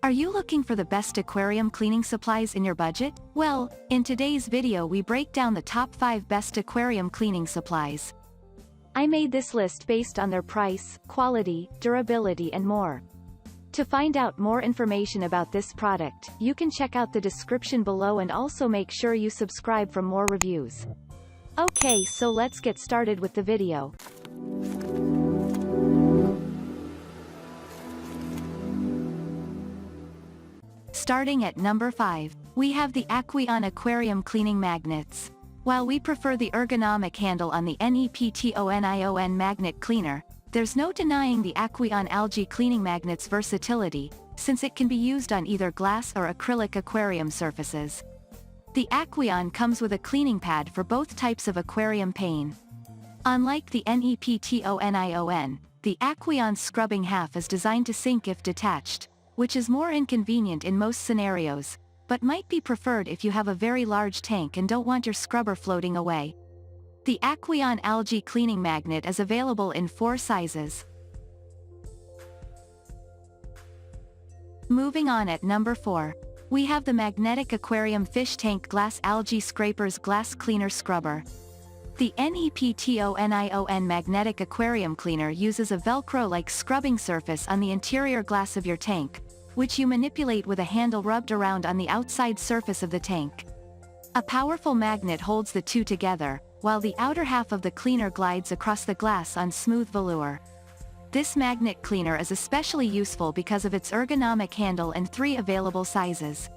Are you looking for the best aquarium cleaning supplies in your budget? Well, in today's video we break down the top 5 best aquarium cleaning supplies. I made this list based on their price, quality, durability and more. To find out more information about this product, you can check out the description below and also make sure you subscribe for more reviews. Okay, so let's get started with the video. Starting at number 5, we have the Aqueon Aquarium Cleaning Magnets. While we prefer the ergonomic handle on the Neptunion magnet cleaner, there's no denying the Aqueon Algae Cleaning Magnet's versatility, since it can be used on either glass or acrylic aquarium surfaces. The Aqueon comes with a cleaning pad for both types of aquarium pane. Unlike the Neptunion, the Aqueon's scrubbing half is designed to sink if detached, which is more inconvenient in most scenarios, but might be preferred if you have a very large tank and don't want your scrubber floating away. The Aqueon Algae Cleaning Magnet is available in 4 sizes. Moving on at number 4, we have the Magnetic Aquarium Fish Tank Glass Algae Scrapers Glass Cleaner Scrubber. The Neptunion Magnetic Aquarium Cleaner uses a Velcro-like scrubbing surface on the interior glass of your tank, which you manipulate with a handle rubbed around on the outside surface of the tank. A powerful magnet holds the two together, while the outer half of the cleaner glides across the glass on smooth velour. This magnet cleaner is especially useful because of its ergonomic handle and 3 available sizes.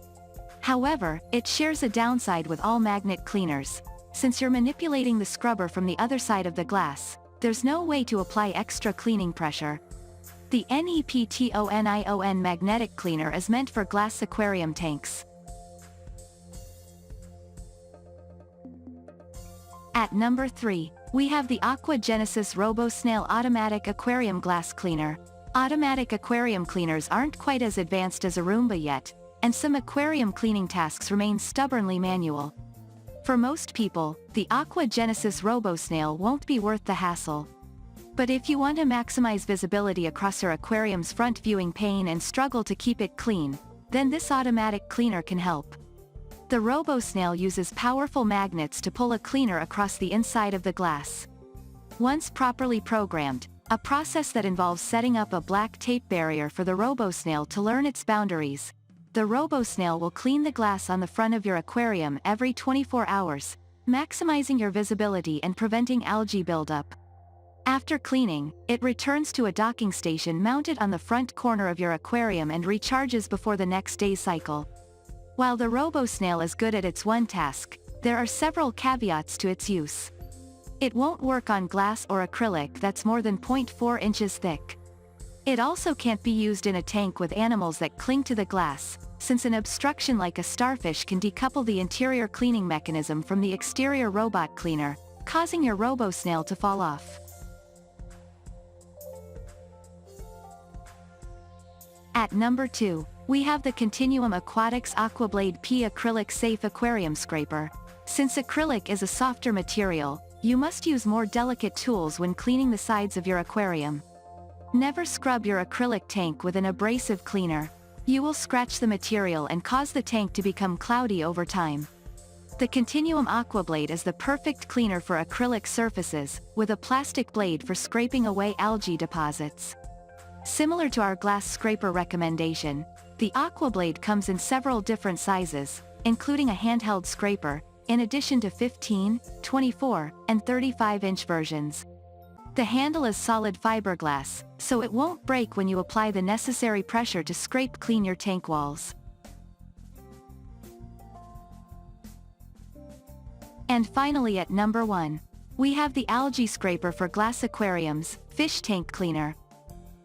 However, it shares a downside with all magnet cleaners. Since you're manipulating the scrubber from the other side of the glass, there's no way to apply extra cleaning pressure. The Neptunion magnetic cleaner is meant for glass aquarium tanks. At number 3, we have the AquaGenesis Robosnail Automatic Aquarium Glass Cleaner. Automatic aquarium cleaners aren't quite as advanced as a Roomba yet, and some aquarium cleaning tasks remain stubbornly manual. For most people, the AquaGenesis Robosnail won't be worth the hassle. But if you want to maximize visibility across your aquarium's front viewing pane and struggle to keep it clean, then this automatic cleaner can help. The Robosnail uses powerful magnets to pull a cleaner across the inside of the glass. Once properly programmed, a process that involves setting up a black tape barrier for the Robosnail to learn its boundaries, the Robosnail will clean the glass on the front of your aquarium every 24 hours, maximizing your visibility and preventing algae buildup. After cleaning, it returns to a docking station mounted on the front corner of your aquarium and recharges before the next day's cycle. While the Robosnail is good at its one task, there are several caveats to its use. It won't work on glass or acrylic that's more than 0.4 inches thick. It also can't be used in a tank with animals that cling to the glass, since an obstruction like a starfish can decouple the interior cleaning mechanism from the exterior robot cleaner, causing your Robosnail to fall off. At number 2, we have the Continuum Aquatics AquaBlade P Acrylic Safe Aquarium Scraper. Since acrylic is a softer material, you must use more delicate tools when cleaning the sides of your aquarium. Never scrub your acrylic tank with an abrasive cleaner. You will scratch the material and cause the tank to become cloudy over time. The Continuum AquaBlade is the perfect cleaner for acrylic surfaces, with a plastic blade for scraping away algae deposits. Similar to our glass scraper recommendation, the AquaBlade comes in several different sizes, including a handheld scraper, in addition to 15, 24, and 35-inch versions. The handle is solid fiberglass, so it won't break when you apply the necessary pressure to scrape clean your tank walls. And finally at number 1, we have the Algae Scraper for Glass Aquariums, Fish Tank Cleaner.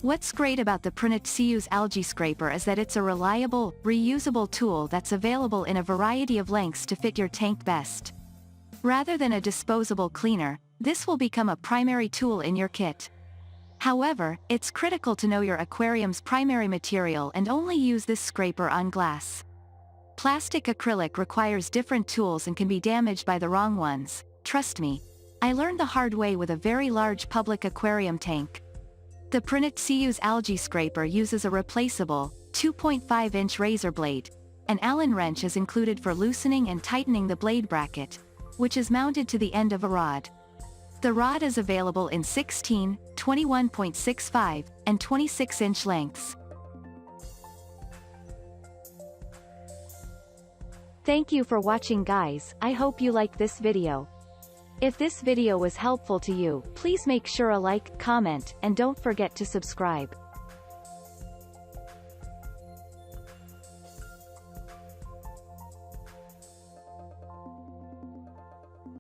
What's great about the Continuum Algae Scraper is that it's a reliable, reusable tool that's available in a variety of lengths to fit your tank best. Rather than a disposable cleaner, this will become a primary tool in your kit. However, it's critical to know your aquarium's primary material and only use this scraper on glass. Plastic acrylic requires different tools and can be damaged by the wrong ones. Trust me, I learned the hard way with a very large public aquarium tank. The Prinit Algae scraper uses a replaceable, 2.5-inch razor blade. An Allen wrench is included for loosening and tightening the blade bracket, which is mounted to the end of a rod. The rod is available in 16, 21.65, and 26-inch lengths. Thank you for watching, guys. I hope you like this video. If this video was helpful to you, please make sure a like, comment, and don't forget to subscribe.